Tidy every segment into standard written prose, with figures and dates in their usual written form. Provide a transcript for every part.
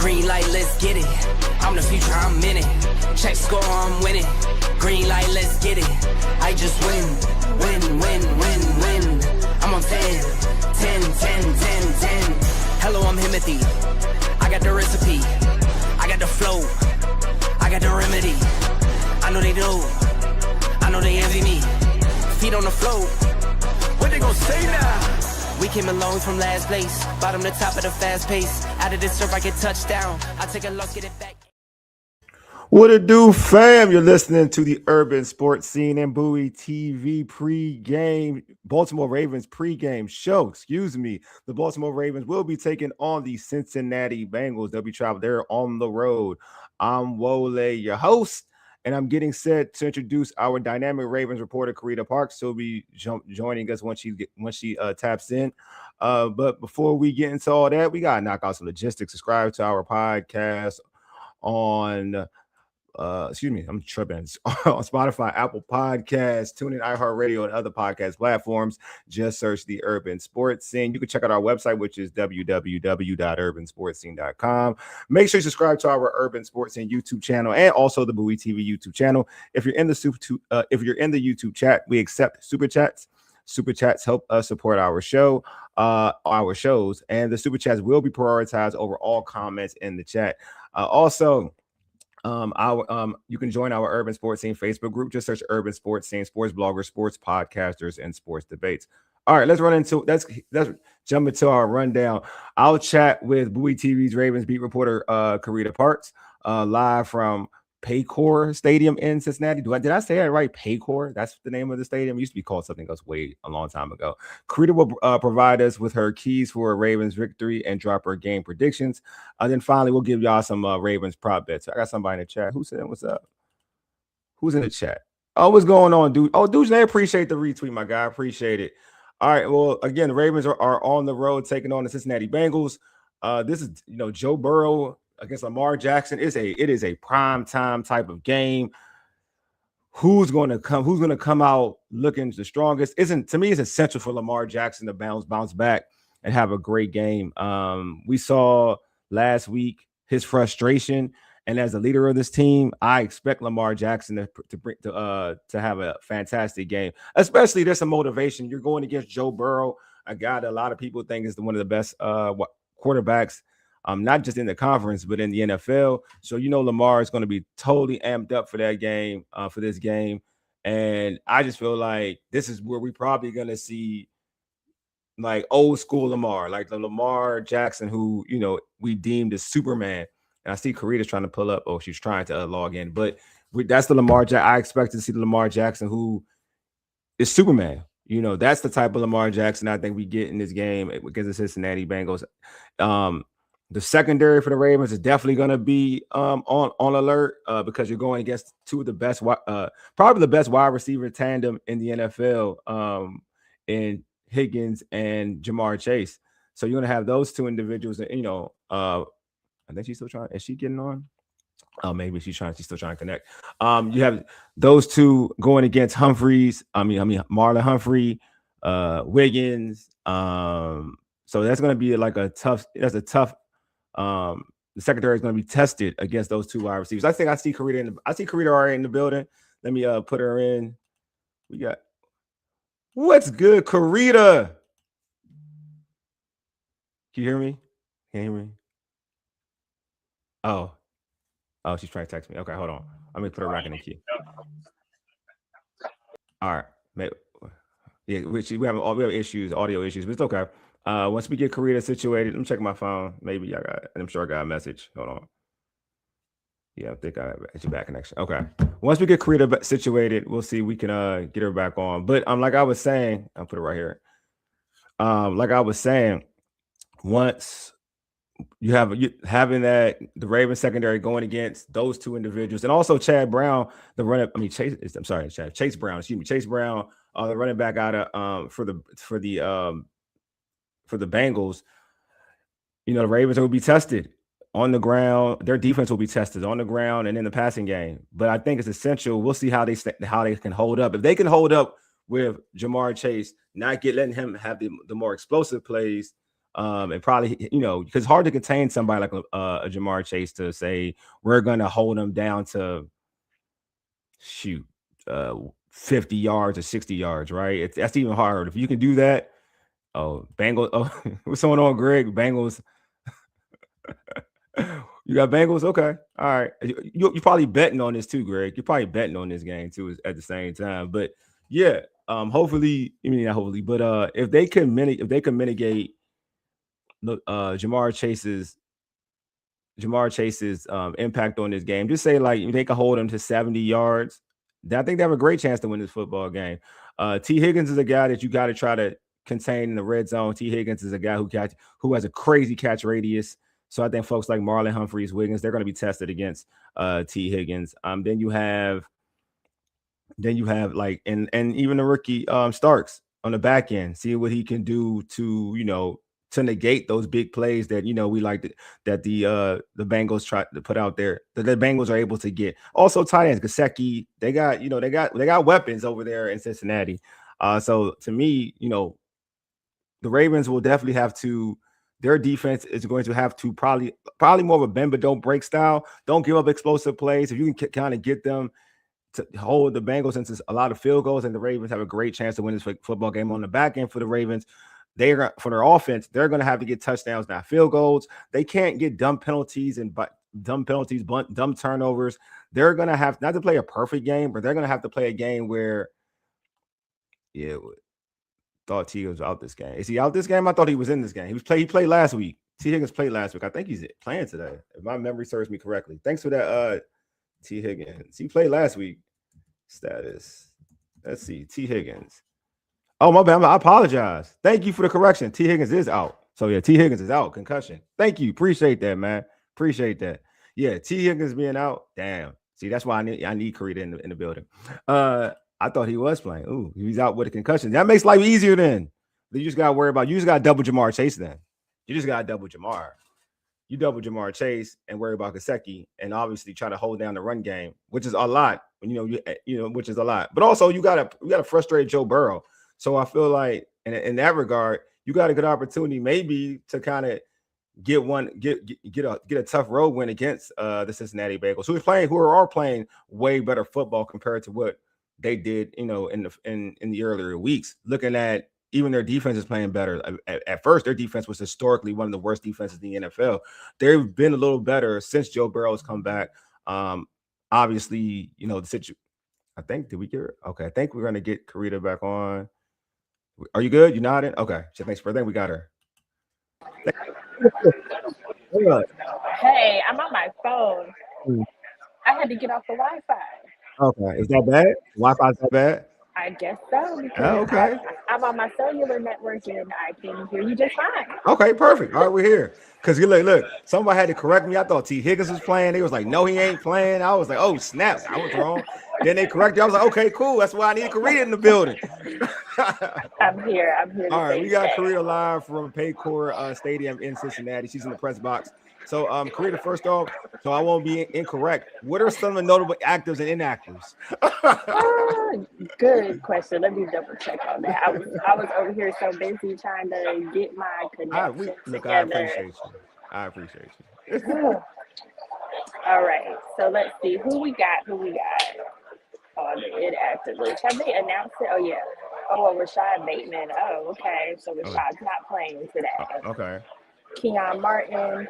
Green light, let's get it. I'm the future, I'm in it. Check score, I'm winning. Green light, let's get it. I just win. I'm on 10. Hello, I'm Himothy. I got the recipe. I got the flow. I got the remedy. I know they do. I know they envy me. Feet on the floor. What they gonna say now? We came along from last place. Bottom to top of the fast pace. Out of this surf, I get touchdown. I take a loss, get it back. What it do, fam? You're listening to the Urban Sports Scene and Bowie TV pregame, Baltimore Ravens pregame show. Excuse me. The Baltimore Ravens will be taking on the Cincinnati Bengals. They'll be traveling there on the road. I'm Wole, your host, and I'm getting set to introduce our dynamic Ravens reporter, Carita Parks. She'll be joining us once she taps in. But before we get into all that, we gotta knock out some logistics. Subscribe to our podcast on. I'm tripping. On Spotify, Apple Podcasts, TuneIn, iHeartRadio, and other podcast platforms. Just search the Urban Sports Scene. You can check out our website, which is www.urbansportscene.com. Make sure you subscribe to our Urban Sports Scene YouTube channel and also the Bowie TV YouTube channel. If you're in the YouTube chat, we accept super chats. Super chats help us support our shows, and the super chats will be prioritized over all comments in the chat. You can join our Urban Sports Scene Facebook group. Just search Urban Sports Scene, sports bloggers, sports podcasters, and sports debates. All right, let's jump into our rundown. I'll chat with Bowie TV's Ravens beat reporter Carita Parks live from Paycor Stadium in Cincinnati. Did I say that right? Paycor? That's the name of the stadium. It used to be called something else a long time ago. Carita will provide us with her keys for a Ravens victory and drop her game predictions. Then finally, we'll give y'all some Ravens prop bets. I got somebody in the chat. Who said what's up? Who's in the chat? Oh, what's going on, dude? Oh, dude, I appreciate the retweet, my guy. I appreciate it. All right. Well, again, the Ravens are on the road taking on the Cincinnati Bengals. This is Joe Burrow against Lamar Jackson. It is a prime time type of game. Who's going to come out looking the strongest? To me, it's essential for Lamar Jackson to bounce back and have a great game. We saw last week his frustration, and as a leader of this team, I expect Lamar Jackson to have a fantastic game. Especially there's some motivation. You're going against Joe Burrow, a guy that a lot of people think is one of the best quarterbacks. Not just in the conference, but in the NFL. So, Lamar is going to be totally amped up for that game, for this game. And I just feel like this is where we're probably going to see like old school Lamar, like the Lamar Jackson who, we deemed as Superman. And I see Carita's trying to pull up. Oh, she's trying to log in. But that's the Lamar Jackson. I expect to see the Lamar Jackson who is Superman. That's the type of Lamar Jackson I think we get in this game against the Cincinnati Bengals. The secondary for the Ravens is definitely going to be on alert because you're going against two of the best, probably the best wide receiver tandem in the NFL, in Higgins and Jamar Chase. So you're going to have those two individuals. And, I think she's still trying. Is she getting on? Oh, maybe she's still trying to connect. You have those two going against Marlon Humphrey, Wiggins. So that's going to be like a tough. The secondary is going to be tested against those two wide receivers. I think I see Carita already in the building. Let me put her in. We got what's good, Carita? Can you hear me? Can you hear me? Oh, she's trying to text me. Okay, hold on. Let me put her back in the queue. All right, maybe. Yeah, we have issues, audio issues, but it's okay. Once we get Carita situated, let me check my phone. Maybe I'm sure I got a message. Hold on. Yeah, I think I got your back connection. Okay. Once we get Carita situated, we'll see if we can get her back on. But like I was saying, I'll put it right here. Like I was saying, once you having the Ravens secondary going against those two individuals, and also Chase Brown, the running back out of for the Bengals. The Ravens will be tested on the ground. Their defense will be tested on the ground and in the passing game. But I think it's essential. We'll see how they can hold up. If they can hold up with Jamar Chase, letting him have the more explosive plays, And probably, because it's hard to contain somebody like a Jamar Chase to say we're going to hold them down to 50 yards or 60 yards, right? That's even hard. If you can do that, Bengals. Oh, what's going on, Greg? Bengals. You got Bengals? Okay. All right. You're probably betting on this too, Greg. You're probably betting on this game too at the same time. But yeah, hopefully, not hopefully, but if they can mitigate Jamar Chase's impact on this game, just say like they can hold him to 70 yards. I think they have a great chance to win this football game. T. Higgins is a guy that you got to try to contain in the red zone. T. Higgins is a guy who has a crazy catch radius. So I think folks like Marlon Humphreys, Wiggins, they're going to be tested against T. Higgins. Then you have like and even the rookie Starks on the back end, see what he can do to to negate those big plays that we like that the Bengals try to put out there, that the Bengals are able to get. Also tight ends, Gesicki, they got weapons over there in Cincinnati. So to me, the Ravens will definitely have to. Their defense is going to have to probably more of a bend but don't break style. Don't give up explosive plays. If you can kind of get them to hold the Bengals into a lot of field goals, and the Ravens have a great chance to win this football game. On the back end for the Ravens, for their offense, they're going to have to get touchdowns, not field goals. They can't get dumb penalties, dumb turnovers. They're going to have not to play a perfect game, but they're going to have to play a game where, thought T was out this game. Is he out this game? I thought he was in this game. He played last week. T. Higgins played last week. I think he's playing today, if my memory serves me correctly. Thanks for that, T. Higgins. He played last week. Status. Let's see. T. Higgins. Oh, my bad. I apologize. Thank you for the correction. T. Higgins is out. So yeah, T. Higgins is out. Concussion. Thank you. Appreciate that, man. Appreciate that. Yeah, T. Higgins being out. Damn. See, that's why I need Carita in the building. I thought he was playing. Ooh, he's out with a concussion. That makes life easier then. You just gotta worry about. You just gotta double Jamar Chase then. You just gotta double Jamar. You double Jamar Chase and worry about Gesicki, and obviously try to hold down the run game, which is a lot. Which is a lot. But also you gotta frustrate Joe Burrow. So I feel like in that regard, you got a good opportunity maybe to kind of get a tough road win against the Cincinnati Bengals, who are playing way better football compared to what they did, in the earlier weeks. Looking at even their defense is playing better. At first, their defense was historically one of the worst defenses in the NFL. They've been a little better since Joe Burrow's come back. Obviously, the situation. I think did we get her? Okay, I think we're gonna get Carita back on. Are you good? You nodding? Okay. Thanks for. I think we got her. Hey, I'm on my phone. I had to get off the Wi-Fi. Okay. Is that bad? Wi-Fi's that bad? I guess so. Because okay. I'm on my cellular network and I can hear you just fine. Okay, perfect. All right, we're here. Because look, somebody had to correct me. I thought T. Higgins was playing. They was like, no, he ain't playing. I was like, oh, snap. I was wrong. Then they corrected. I was like, okay, cool. That's why I need Carita in the building. I'm here. All right, we got Carita live from Paycor Stadium in Cincinnati. She's in the press box. So, Carita, first off, so I won't be incorrect. What are some of the notable actives and inactives? Good question. Let me double check on that. I was over here so busy trying to get my connection together. I appreciate you. All right. So let's see who we got on the inactive list. Have they announced it? Oh yeah. Oh, well, Rashad Bateman. Oh, okay. So Rashad's not playing today. Okay. Keon Martin.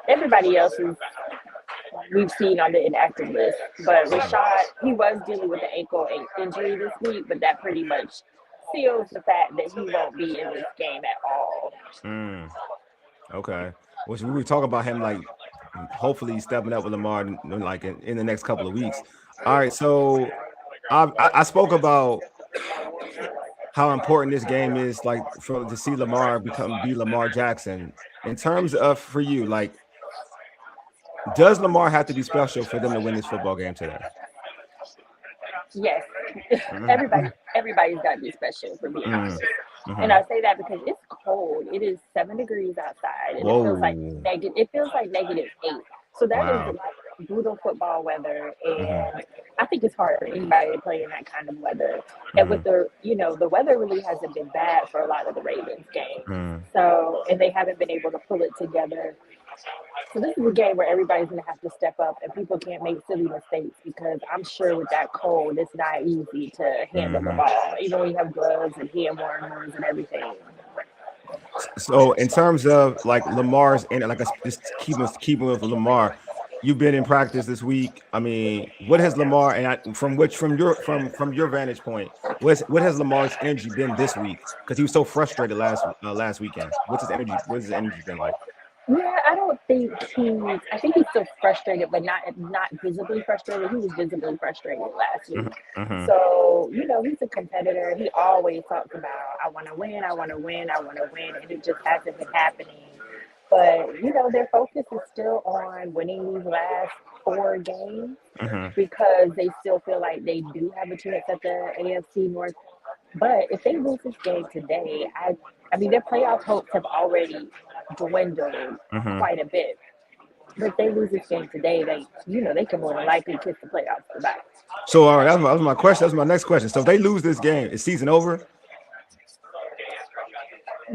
Everybody else we've seen on the inactive list, but Rashad, he was dealing with an ankle injury this week, but that pretty much seals the fact that he won't be in this game at all. Okay. Well, we were talking about him like hopefully stepping up with Lamar like in the next couple of weeks. All right, so I spoke about how important this game is, like to see Lamar be Lamar Jackson. In terms of for you, like, does Lamar have to be special for them to win this football game today? Yes, everybody's got to be special, for being honest. And I say that because it's cold. It is 7 degrees outside, and it feels like -8. So that is brutal football weather, and I think it's hard for anybody to play in that kind of weather. And with the weather really hasn't been bad for a lot of the Ravens games. So, and they haven't been able to pull it together. So this is a game where everybody's going to have to step up, and people can't make silly mistakes because I'm sure with that cold, it's not easy to handle the ball, even when you have gloves and hand warmers and everything. So in terms of like Lamar's and like just keeping with Lamar, you've been in practice this week. I mean, what has Lamar from your vantage point, what has Lamar's energy been this week? Because he was so frustrated last weekend. What's his energy? What's his energy been like? Yeah, I think he's still frustrated, but not visibly frustrated. He was visibly frustrated last week. So, he's a competitor. He always talks about, I want to win, and it just hasn't been happening. But, their focus is still on winning these last 4 games because they still feel like they do have a chance at the AFC North. But if they lose this game today, I mean, their playoff hopes have already dwindled quite a bit. But if they lose this game today, they can more than likely kiss the playoffs goodbye. So, all right, that was my question. That's my next question. So, if they lose this game, is season over?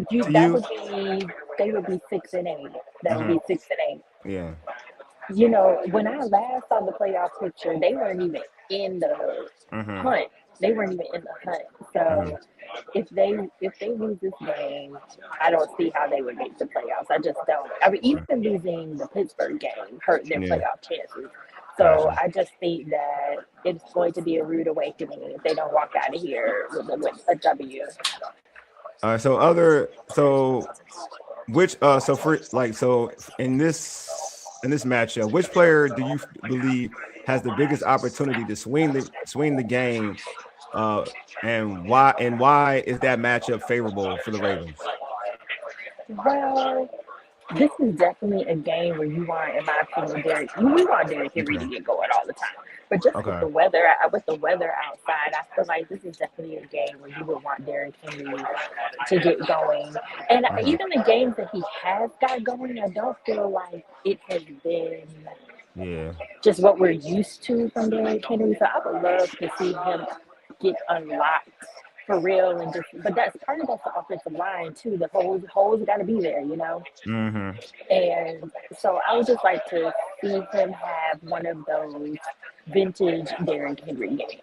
They would be 6-8. That would be 6-8. Yeah. When I last saw the playoff picture, they weren't even in the hunt. They weren't even in the hunt. So if they lose this game, I don't see how they would make the playoffs. I just don't. I mean, even losing the Pittsburgh game hurt their playoff chances. So I just think that it's going to be a rude awakening if they don't walk out of here with a W. In this matchup, which player do you believe has the biggest opportunity to swing the game, and why is that matchup favorable for the Ravens? Well, this is definitely a game where you want, in my opinion, Derrick Henry to get going all the time. But just with the weather outside, I feel like this is definitely a game where you would want Derrick Henry to get going. And even the games that he has got going, I don't feel like it has been just what we're used to from Derrick Henry. So I would love to see him get unlocked for real, but that's part of the offensive line too. The holes got to be there, And so I would just like to see him have one of those vintage Derrick Henry games.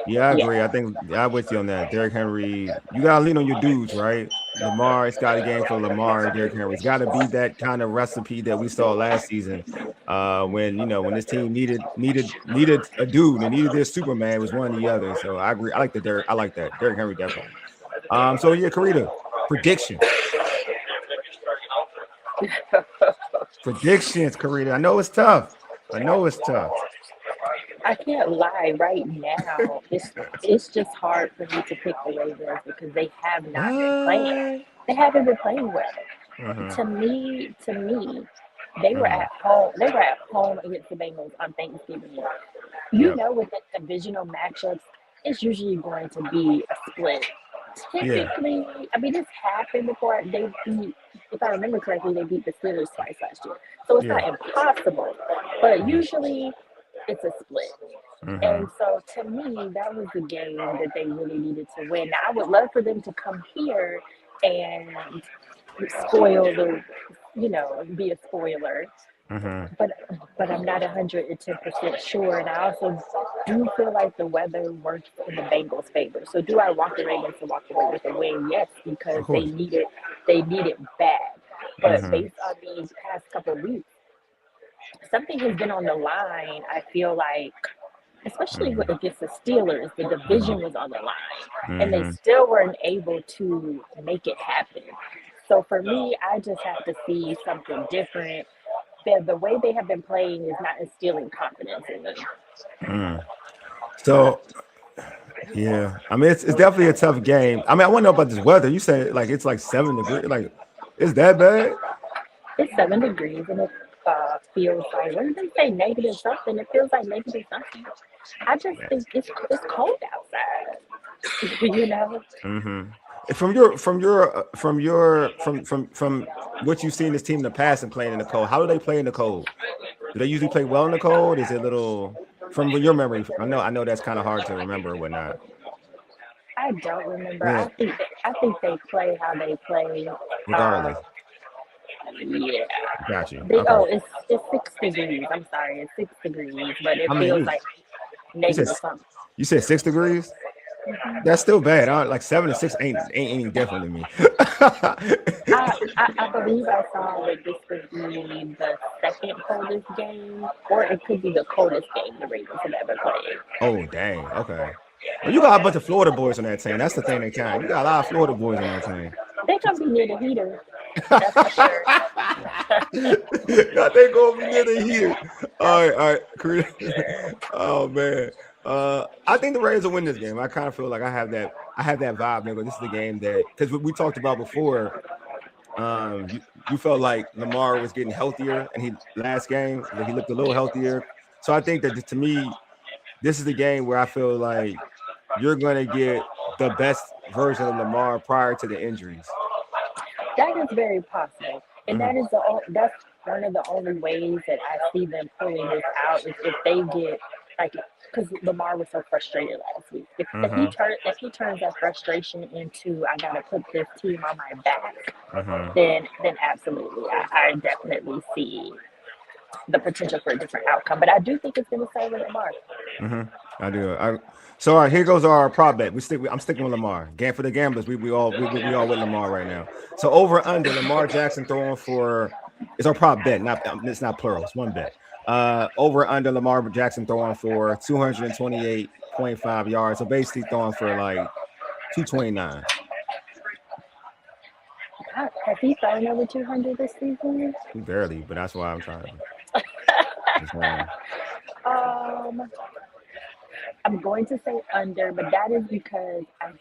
Yeah, I agree. I think I'm with you on that. Derrick Henry, you gotta lean on your dudes, right? Lamar, it's got a game for Lamar. Derrick Henry, it's got to be that kind of recipe that we saw last season, when this team needed a dude and needed their Superman. It was one or the other. So I agree. I like that. Derrick Henry definitely. So yeah, Carita, predictions, Carita. I know it's tough. I can't lie. Right now, it's just hard for me to pick the Ravens because they have not been playing. They haven't been playing well. To me, they were at home. They were at home against the Bengals on Thanksgiving. With the divisional matchups, it's usually going to be a split. Typically, I mean, it's happened before. They beat, if I remember correctly, they beat the Steelers twice last year. So it's not impossible, but usually it's a split. And so to me, that was the game that they really needed to win. Now, I would love for them to come here and be a spoiler. But I'm not 110% sure. And I also do feel like the weather works in the Bengals' favor. So do I want the Ravens to walk away with a win? Yes, because they need it bad. But based on these past couple of weeks, something has been on the line. I feel like, especially against the Steelers, the division was on the line, and they still weren't able to make it happen. So for me, I just have to see something different. The way they have been playing is not instilling confidence in them. So, yeah, I mean, it's definitely a tough game. I mean, I want to know about this weather. You said like it's like 7 degrees. Like, is that bad? It's 7 degrees, and it feels like, when they say negative something, it feels like negative something. I just think it's cold outside. From what you've seen this team in the past and playing in the cold, how do they play in the cold? Do they usually play well in the cold? Is it a little? from your memory. I know that's kind of hard to remember or whatnot. I don't remember. Yeah. I think they play how they play. Regardless. Yeah. Got you. They, Okay. oh, it's 6 degrees. I'm sorry, it's 6 degrees, but it feels like negative something. You said 6 degrees? That's still bad. Like 7 to 6 ain't any different to me. I believe I saw that this would be the second coldest game, or it could be the coldest game the Ravens have ever played. Oh, dang. Okay. Well, you got a bunch of Florida boys on that team. That's the thing they count. You got a lot of Florida boys on that team. They come be near the heater. That's for sure. God, they gonna be near the heater. All right. Oh man. I think the Ravens will win this game. I kind of feel like I have that vibe, nigga. This is the game that, because we talked about before. You felt like Lamar was getting healthier, and last game he looked a little healthier. So I think that, to me, this is the game where I feel like you're gonna get the best version of Lamar prior to the injuries. That is very possible, and that's one of the only ways that I see them pulling this out is if they get, like, because Lamar was so frustrated last week. If he turns that frustration into, I gotta put this team on my back, then absolutely, I definitely see the potential for a different outcome. But I do think it's going to stay with Lamar. I do. So all right, here goes our prop bet. I'm sticking with Lamar. Game for the gamblers. We all with Lamar right now. So over under Lamar Jackson throwing for, it's our prop bet. It's not plural. It's one bet. Over under Lamar Jackson throwing for 228.5 yards. So basically throwing for like 229. Has he thrown over 200 this season? Barely, but that's why I'm trying to. I'm going to say under, but that is because I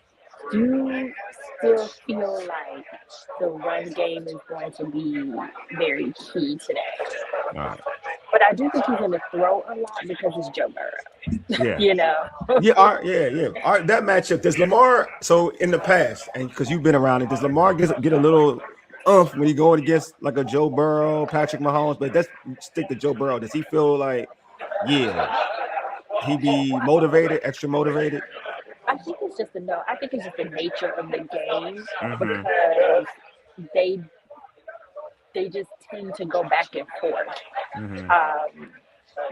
do still feel like the run game is going to be very key today. Right. But I do think he's going to throw a lot because it's Joe Burrow. Yeah. You know? Yeah. All right, that matchup, does Lamar, so in the past, and because you've been around it, does Lamar get a little when he going against like a Joe Burrow, Patrick Mahomes? But let's stick to Joe Burrow. Does he feel like, he be motivated, extra motivated? I think it's just the nature of the game because they just tend to go back and forth.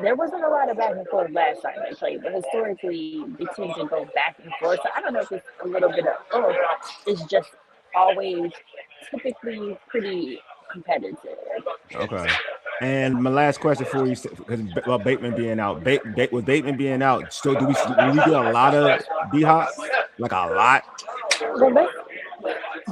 There wasn't a lot of back and forth last time they played, but historically they tend to go back and forth. So I don't know if it's a little bit of it's just always typically pretty competitive. Okay. And my last question for you, because Bateman being out, with Bateman being out, so do we get a lot of D-Hop? Like a lot? Well,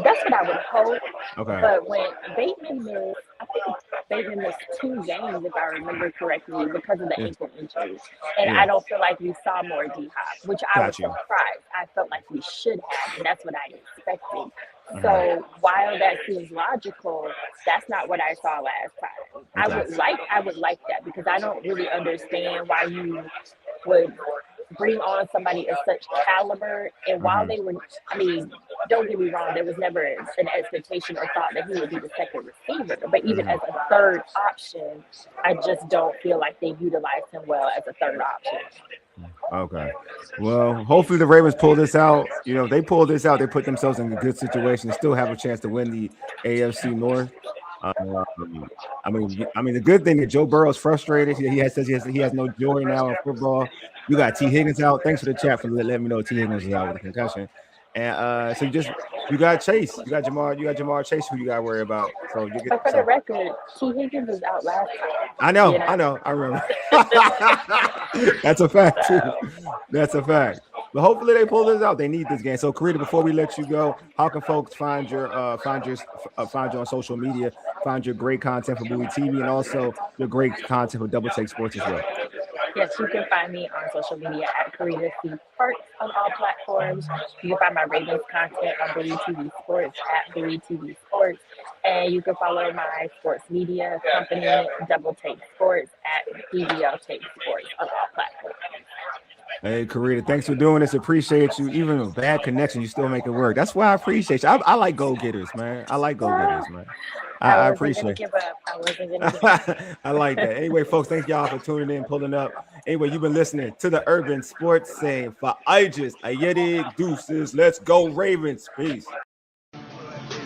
that's what I would hope. Okay. But when Bateman missed, I think Bateman missed 2 games, if I remember correctly, because of the ankle injury. And I don't feel like we saw more D-Hop, which I was surprised. I felt like we should have, and that's what I expected. So while that seems logical, that's not what I saw last time. I would like that, because I don't really understand why you would bring on somebody of such caliber. And while they were, don't get me wrong, there was never an expectation or thought that he would be the second receiver. But even as a third option, I just don't feel like they utilized him well as a third option. Okay. Well, hopefully the Ravens pull this out. You know, if they pull this out, they put themselves in a good situation to still have a chance to win the AFC North. The good thing that Joe Burrow's frustrated. He has no joy now in football. You got T. Higgins out. Thanks for the chat for letting me know T. Higgins is out with a concussion. And so you got Chase. You got Jamar Chase, who you got to worry about. So but for the record, T. Higgins was out last time. I know. I remember. That's a fact too. That's a fact. But hopefully they pull this out. They need this game. So Carita, before we let you go, how can folks find you on social media? Find your great content for Bowie TV, and also your great content for Double Take Sports as well. Yes, you can find me on social media at Carita Parks on all platforms. You can find my Ravens content on Bowie TV Sports at Bowie TV Sports. And you can follow my sports media company, Double Take Sports, at DBL Take Sports on all platforms. Hey, Carita, thanks for doing this. Appreciate you. Even a bad connection, you still make it work. That's why I appreciate you. I like go-getters, man. I like go-getters, man. I wasn't gonna appreciate give up. I wasn't gonna give up. I like that. Anyway, folks, thank y'all for tuning in, pulling up. Anyway, you've been listening to the Urban Sports Scene. For Aegis, Ayedi, Deuces. Let's go, Ravens. Peace.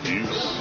Peace.